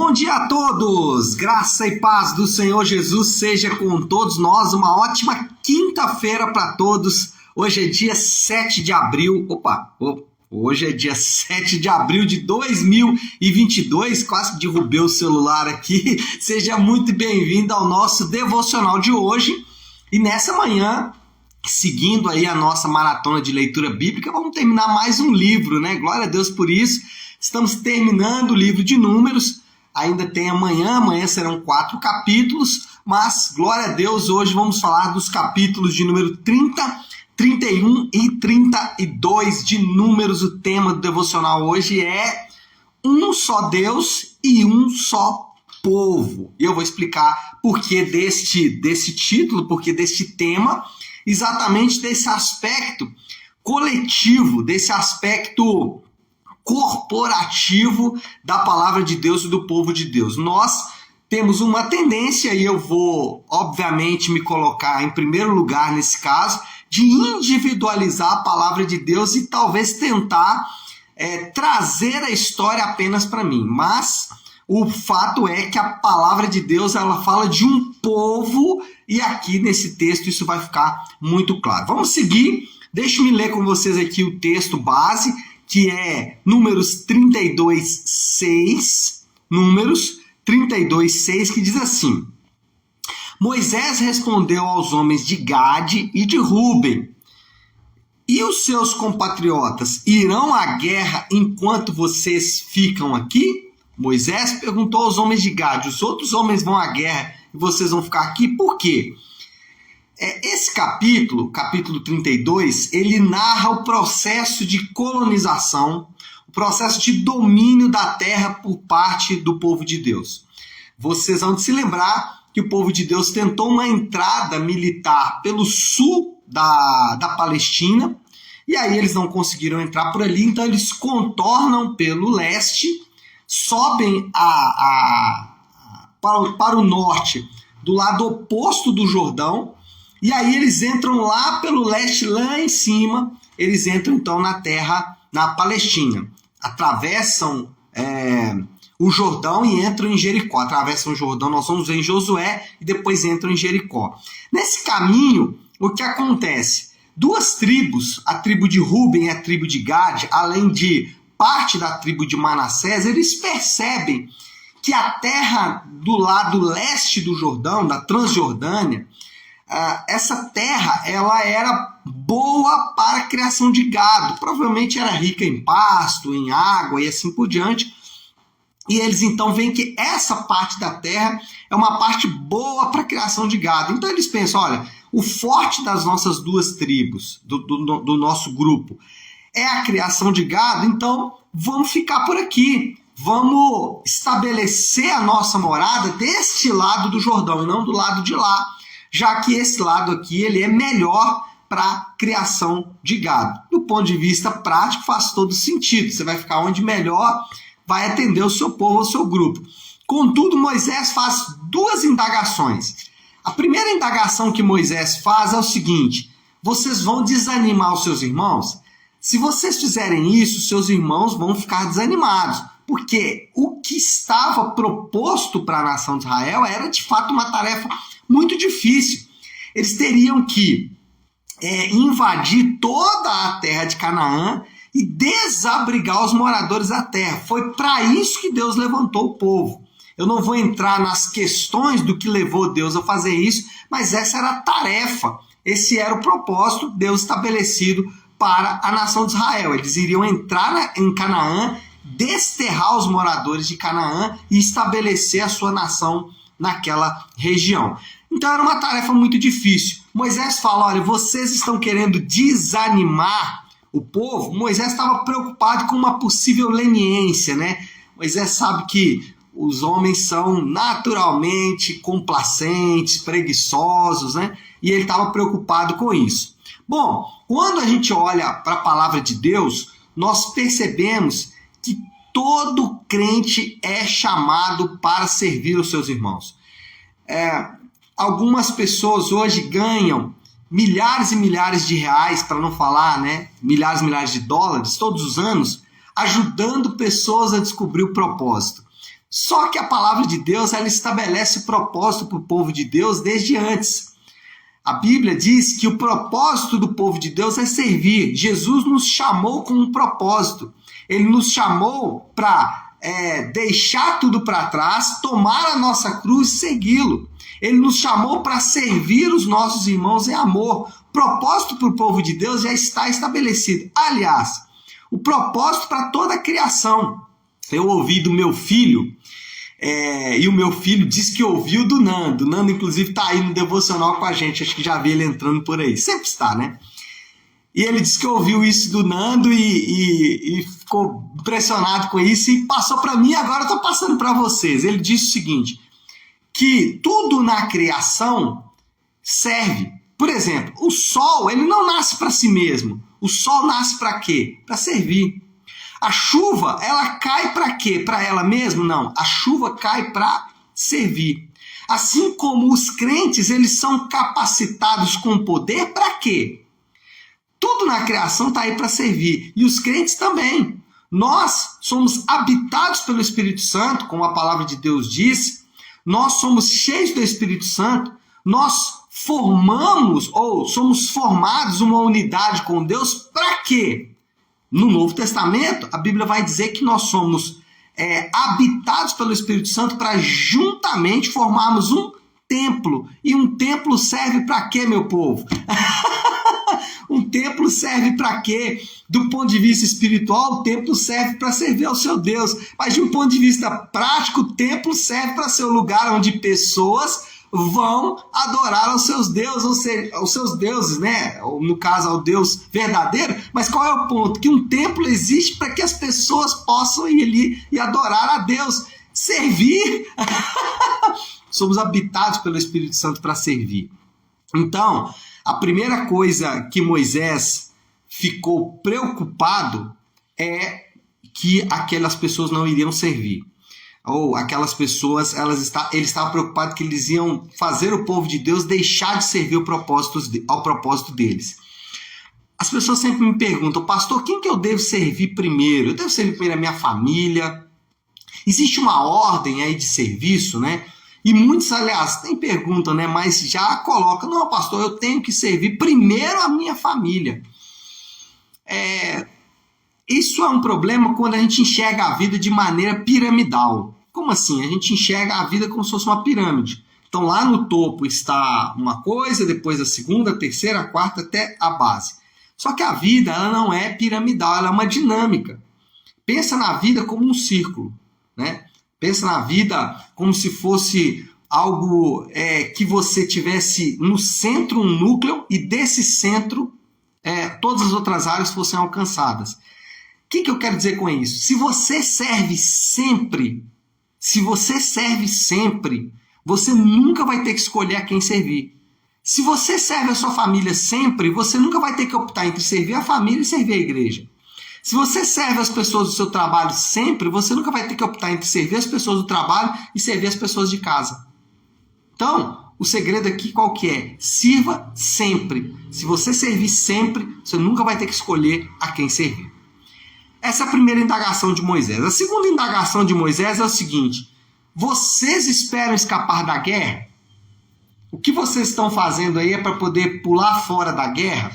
Bom dia a todos! Graça e paz do Senhor Jesus seja com todos nós. Uma ótima quinta-feira para todos. Hoje é dia 7 de abril. Hoje é dia 7 de abril de 2022. Quase que derrubei o celular aqui. Seja muito bem-vindo ao nosso devocional de hoje. E nessa manhã, seguindo aí a nossa maratona de leitura bíblica, vamos terminar mais um livro, né? Glória a Deus por isso. Estamos terminando o livro de Números. Ainda tem amanhã serão 4 capítulos, mas glória a Deus, hoje vamos falar dos capítulos de número 30, 31 e 32 de Números. O tema do devocional hoje é um só Deus e um só povo. E eu vou explicar por que desse título, por que deste tema, exatamente desse aspecto coletivo, desse aspecto corporativo da palavra de Deus e do povo de Deus. Nós temos uma tendência, e eu vou, obviamente, me colocar em primeiro lugar nesse caso, de individualizar a palavra de Deus e talvez tentar trazer a história apenas para mim. Mas o fato é que a palavra de Deus, ela fala de um povo, e aqui nesse texto isso vai ficar muito claro. Vamos seguir, deixe-me ler com vocês aqui o texto base, que é Números 32:6, Números 32:6, que diz assim: Moisés respondeu aos homens de Gade e de Ruben: E os seus compatriotas irão à guerra enquanto vocês ficam aqui? Moisés perguntou aos homens de Gade: os outros homens vão à guerra e vocês vão ficar aqui? Por quê? Esse capítulo 32, ele narra o processo de colonização, o processo de domínio da terra por parte do povo de Deus. Vocês vão se lembrar que o povo de Deus tentou uma entrada militar pelo sul da Palestina, e aí eles não conseguiram entrar por ali, então eles contornam pelo leste, sobem para o norte, do lado oposto do Jordão, e aí eles entram lá pelo leste, lá em cima, eles entram então na terra, na Palestina. Atravessam o Jordão e entram em Jericó. Atravessam o Jordão, nós vamos ver em Josué, e depois entram em Jericó. Nesse caminho, o que acontece? 2 tribos, a tribo de Ruben e a tribo de Gade, além de parte da tribo de Manassés, eles percebem que a terra do lado leste do Jordão, da Transjordânia, essa terra, ela era boa para a criação de gado, provavelmente era rica em pasto, em água e assim por diante, e eles então veem que essa parte da terra é uma parte boa para a criação de gado. Então eles pensam, olha, o forte das nossas 2 tribos, do nosso grupo, é a criação de gado, então vamos ficar por aqui, vamos estabelecer a nossa morada deste lado do Jordão e não do lado de lá, já que esse lado aqui ele é melhor para a criação de gado. Do ponto de vista prático, faz todo sentido. Você vai ficar onde melhor vai atender o seu povo, o seu grupo. Contudo, Moisés faz 2 indagações. A primeira indagação que Moisés faz é o seguinte: vocês vão desanimar os seus irmãos? Se vocês fizerem isso, seus irmãos vão ficar desanimados, porque o que estava proposto para a nação de Israel era de fato uma tarefa muito difícil. Eles teriam que invadir toda a terra de Canaã e desabrigar os moradores da terra. Foi para isso que Deus levantou o povo. Eu não vou entrar nas questões do que levou Deus a fazer isso, mas essa era a tarefa, esse era o propósito Deus estabelecido para a nação de Israel. Eles iriam entrar em Canaã, desterrar os moradores de Canaã e estabelecer a sua nação naquela região. Então era uma tarefa muito difícil. Moisés fala, olha, vocês estão querendo desanimar o povo? Moisés estava preocupado com uma possível leniência, né? Moisés sabe que os homens são naturalmente complacentes, preguiçosos, né? E ele estava preocupado com isso. Bom, quando a gente olha para a palavra de Deus, nós percebemos que todo crente é chamado para servir os seus irmãos. Algumas pessoas hoje ganham milhares e milhares de reais, para não falar, né, milhares e milhares de dólares, todos os anos, ajudando pessoas a descobrir o propósito. Só que a palavra de Deus, ela estabelece o propósito para o povo de Deus desde antes. A Bíblia diz que o propósito do povo de Deus é servir. Jesus nos chamou com um propósito. Ele nos chamou para deixar tudo para trás, tomar a nossa cruz e segui-lo. Ele nos chamou para servir os nossos irmãos em amor. O propósito para o povo de Deus já está estabelecido. Aliás, o propósito para toda a criação. Eu ouvi do meu filho, e o meu filho disse que ouviu do Nando. O Nando, inclusive, está aí no devocional com a gente. Acho que já vi ele entrando por aí. Sempre está, né? E ele disse que ouviu isso do Nando e ficou impressionado com isso e passou para mim. Agora eu estou passando para vocês. Ele disse o seguinte, que tudo na criação serve. Por exemplo, o sol, ele não nasce para si mesmo. O sol nasce para quê? Para servir. A chuva, ela cai para quê? Para ela mesma? Não. A chuva cai para servir. Assim como os crentes, eles são capacitados com poder para quê? Tudo na criação está aí para servir. E os crentes também. Nós somos habitados pelo Espírito Santo, como a palavra de Deus diz. Nós somos cheios do Espírito Santo. Nós formamos ou somos formados uma unidade com Deus para quê? No Novo Testamento, a Bíblia vai dizer que nós somos habitados pelo Espírito Santo para juntamente formarmos um templo. E um templo serve para quê, meu povo? Um templo serve para quê? Do ponto de vista espiritual, o templo serve para servir ao seu Deus. Mas de um ponto de vista prático, o templo serve para ser o lugar onde pessoas vão adorar aos seus deuses, ou seja, aos seus deuses, né? Ou, no caso, ao Deus verdadeiro. Mas qual é o ponto? Que um templo existe para que as pessoas possam ir ali e adorar a Deus. Servir. Somos habitados pelo Espírito Santo para servir. Então, a primeira coisa que Moisés ficou preocupado é que aquelas pessoas não iriam servir. Ou aquelas pessoas, ele estava preocupado que eles iam fazer o povo de Deus deixar de servir ao propósito deles. As pessoas sempre me perguntam, pastor, quem que eu devo servir primeiro? Eu devo servir primeiro a minha família? Existe uma ordem aí de serviço, né? E muitos, aliás, nem perguntam, né? Mas já colocam, não, pastor, eu tenho que servir primeiro a minha família. Isso é um problema quando a gente enxerga a vida de maneira piramidal. Como assim? A gente enxerga a vida como se fosse uma pirâmide. Então lá no topo está uma coisa, depois a segunda, a terceira, a quarta, até a base. Só que a vida, ela não é piramidal, ela é uma dinâmica. Pensa na vida como um círculo, né? Pensa na vida como se fosse algo que você tivesse no centro um núcleo e desse centro todas as outras áreas fossem alcançadas. O que eu quero dizer com isso? Se você serve sempre, você nunca vai ter que escolher a quem servir. Se você serve a sua família sempre, você nunca vai ter que optar entre servir a família e servir a igreja. Se você serve as pessoas do seu trabalho sempre, você nunca vai ter que optar entre servir as pessoas do trabalho e servir as pessoas de casa. Então, o segredo aqui qual que é? Sirva sempre. Se você servir sempre, você nunca vai ter que escolher a quem servir. Essa é a primeira indagação de Moisés. A segunda indagação de Moisés é o seguinte: vocês esperam escapar da guerra? O que vocês estão fazendo aí é para poder pular fora da guerra?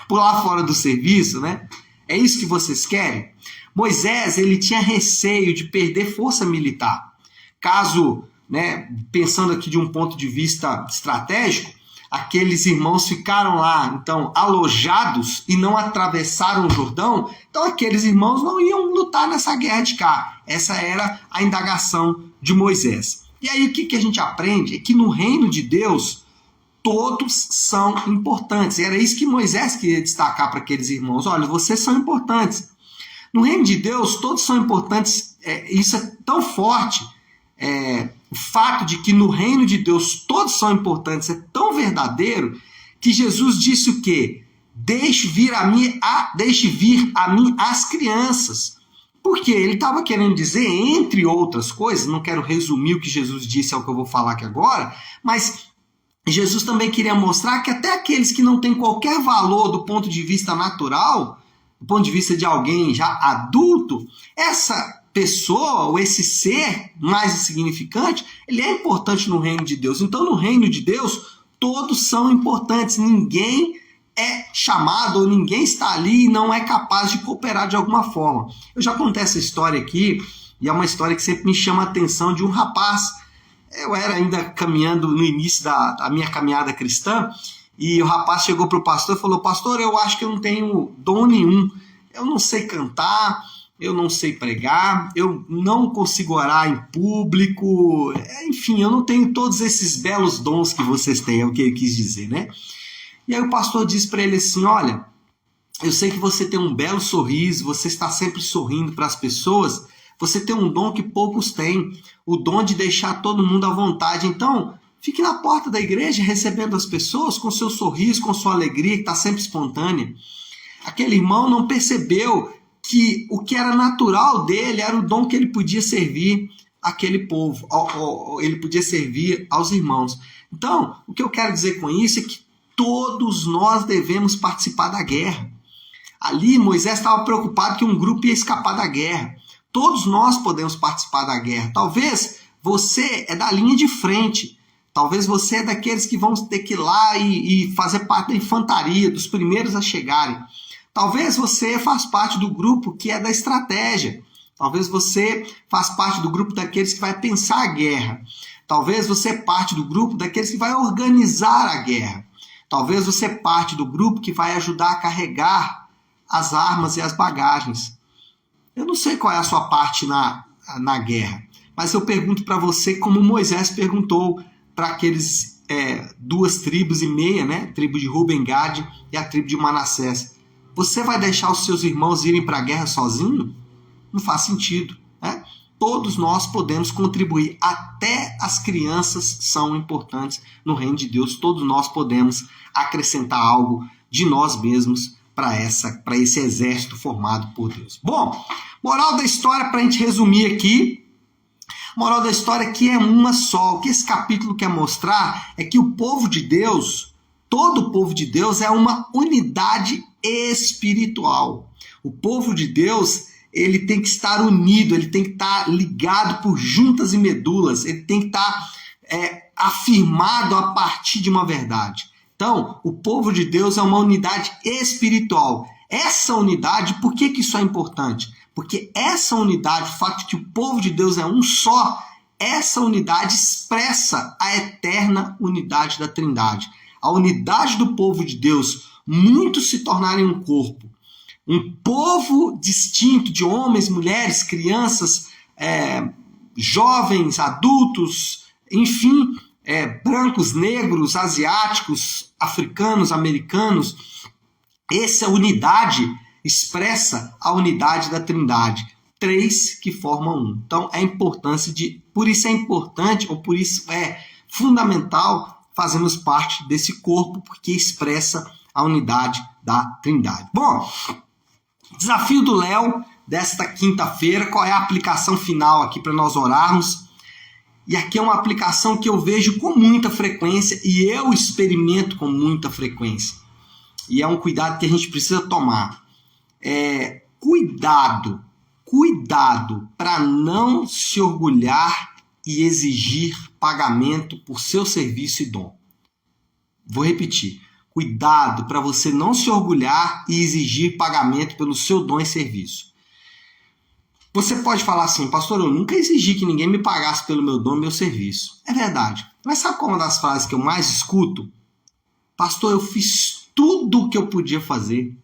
Pular fora do serviço, né? É isso que vocês querem? Moisés, ele tinha receio de perder força militar. Caso, né, pensando aqui de um ponto de vista estratégico, aqueles irmãos ficaram lá, então, alojados e não atravessaram o Jordão, então aqueles irmãos não iam lutar nessa guerra de cá. Essa era a indagação de Moisés. E aí o que a gente aprende? É que no reino de Deus, todos são importantes. Era isso que Moisés queria destacar para aqueles irmãos. Olha, vocês são importantes. No reino de Deus, todos são importantes. Isso é tão forte. O fato de que no reino de Deus todos são importantes é tão verdadeiro que Jesus disse o quê? Deixe vir a mim as crianças. Porque ele estava querendo dizer, entre outras coisas, não quero resumir o que Jesus disse ao que eu vou falar aqui agora, mas Jesus também queria mostrar que até aqueles que não têm qualquer valor do ponto de vista natural, do ponto de vista de alguém já adulto, essa pessoa, ou esse ser mais insignificante, ele é importante no reino de Deus. Então, no reino de Deus, todos são importantes. Ninguém é chamado, ou ninguém está ali e não é capaz de cooperar de alguma forma. Eu já contei essa história aqui, e é uma história que sempre me chama a atenção, de um rapaz. Eu era ainda caminhando no início da minha caminhada cristã, e o rapaz chegou para o pastor e falou: pastor, eu acho que eu não tenho dom nenhum. Eu não sei cantar, eu não sei pregar, eu não consigo orar em público, enfim, eu não tenho todos esses belos dons que vocês têm, é o que ele quis dizer, né? E aí o pastor disse para ele assim: olha, eu sei que você tem um belo sorriso, você está sempre sorrindo para as pessoas, você tem um dom que poucos têm, o dom de deixar todo mundo à vontade. Então, fique na porta da igreja recebendo as pessoas com seu sorriso, com sua alegria, que está sempre espontânea. Aquele irmão não percebeu que o que era natural dele era o dom que ele podia servir aquele povo, ele podia servir aos irmãos. Então, o que eu quero dizer com isso é que todos nós devemos participar da guerra. Ali, Moisés estava preocupado que um grupo ia escapar da guerra. Todos nós podemos participar da guerra. Talvez você é da linha de frente. Talvez você é daqueles que vão ter que ir lá e fazer parte da infantaria, dos primeiros a chegarem. Talvez você faz parte do grupo que é da estratégia. Talvez você faz parte do grupo daqueles que vai pensar a guerra. Talvez você é parte do grupo daqueles que vai organizar a guerra. Talvez você é parte do grupo que vai ajudar a carregar as armas e as bagagens. Eu não sei qual é a sua parte na guerra, mas eu pergunto para você como Moisés perguntou para aqueles 2,5 tribos, né? A tribo de Ruben, Gade e a tribo de Manassés. Você vai deixar os seus irmãos irem para a guerra sozinho? Não faz sentido, né? Todos nós podemos contribuir, até as crianças são importantes no reino de Deus, todos nós podemos acrescentar algo de nós mesmos para esse exército formado por Deus. Bom, moral da história, para a gente resumir aqui, moral da história aqui é uma só. O que esse capítulo quer mostrar é que o povo de Deus, todo o povo de Deus é uma unidade espiritual. O povo de Deus, ele tem que estar unido, ele tem que estar ligado por juntas e medulas, ele tem que estar afirmado a partir de uma verdade. Então, o povo de Deus é uma unidade espiritual. Essa unidade, por que isso é importante? Porque essa unidade, o fato de que o povo de Deus é um só, essa unidade expressa a eterna unidade da Trindade. A unidade do povo de Deus, muitos se tornarem um corpo. Um povo distinto de homens, mulheres, crianças, jovens, adultos, enfim, brancos, negros, asiáticos, africanos, americanos. Essa unidade expressa a unidade da Trindade. 3 que formam um. Então, por isso é importante, ou por isso é fundamental fazermos parte desse corpo, porque expressa a unidade da Trindade. Bom, desafio do Léo desta quinta-feira, qual é a aplicação final aqui para nós orarmos? E aqui é uma aplicação que eu vejo com muita frequência e eu experimento com muita frequência. E é um cuidado que a gente precisa tomar. Cuidado para não se orgulhar e exigir pagamento por seu serviço e dom. Vou repetir. Cuidado para você não se orgulhar e exigir pagamento pelo seu dom e serviço. Você pode falar assim: pastor, eu nunca exigi que ninguém me pagasse pelo meu dom e meu serviço. É verdade. Mas sabe qual é uma das frases que eu mais escuto? Pastor, eu fiz tudo o que eu podia fazer.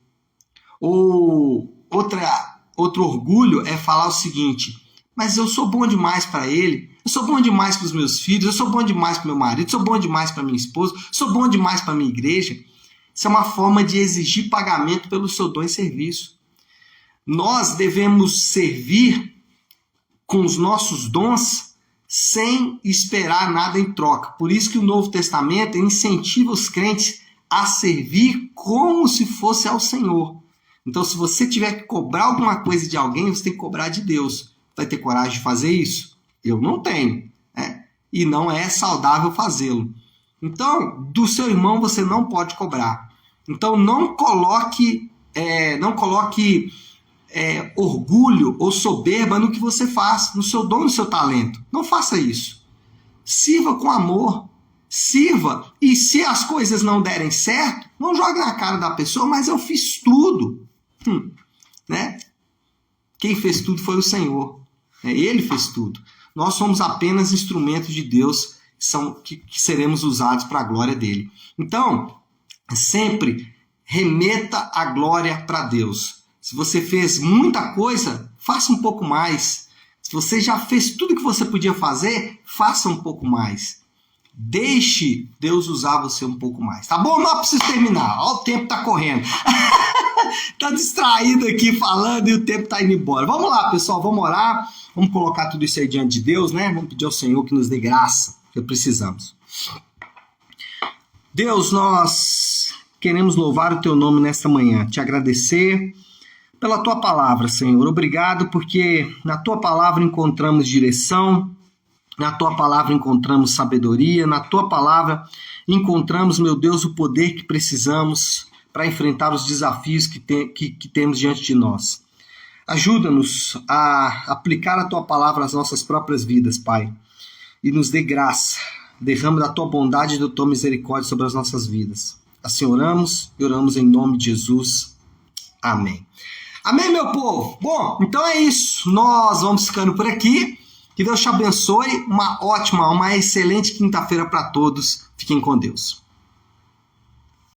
Ou outro orgulho é falar o seguinte: mas eu sou bom demais para ele, eu sou bom demais para os meus filhos, eu sou bom demais para meu marido, eu sou bom demais para minha esposa, eu sou bom demais para minha igreja. Isso é uma forma de exigir pagamento pelo seu dom e serviço. Nós devemos servir com os nossos dons sem esperar nada em troca. Por isso que o Novo Testamento incentiva os crentes a servir como se fosse ao Senhor. Então, se você tiver que cobrar alguma coisa de alguém, você tem que cobrar de Deus. Vai ter coragem de fazer isso? Eu não tenho, né? E não é saudável fazê-lo. Então, do seu irmão você não pode cobrar. Então, não coloque orgulho ou soberba no que você faz, no seu dom, no seu talento. Não faça isso. Sirva com amor. Sirva. E se as coisas não derem certo, não jogue na cara da pessoa, mas eu fiz tudo. Né? Quem fez tudo foi o Senhor. Ele fez tudo. Nós somos apenas instrumentos de Deus que seremos usados para a glória dele. Então, sempre remeta a glória para Deus. Se você fez muita coisa, faça um pouco mais. Se você já fez tudo que você podia fazer, faça um pouco mais. Deixe Deus usar você um pouco mais. Tá bom? Não preciso terminar. Olha, o tempo tá correndo. Tá distraído aqui falando e o tempo tá indo embora. Vamos lá, pessoal. Vamos orar. Vamos colocar tudo isso aí diante de Deus, né? Vamos pedir ao Senhor que nos dê graça, que precisamos. Deus, nós queremos louvar o teu nome nesta manhã. Te agradecer pela tua palavra, Senhor. Obrigado porque na tua palavra encontramos direção, na tua palavra encontramos sabedoria, na tua palavra encontramos, meu Deus, o poder que precisamos para enfrentar os desafios que temos diante de nós. Ajuda-nos a aplicar a tua palavra às nossas próprias vidas, Pai, e nos dê graça. Derrama da tua bondade e da tua misericórdia sobre as nossas vidas. Assim oramos e oramos em nome de Jesus. Amém. Amém, meu povo? Bom, então é isso. Nós vamos ficando por aqui. Que Deus te abençoe. Uma excelente quinta-feira para todos. Fiquem com Deus.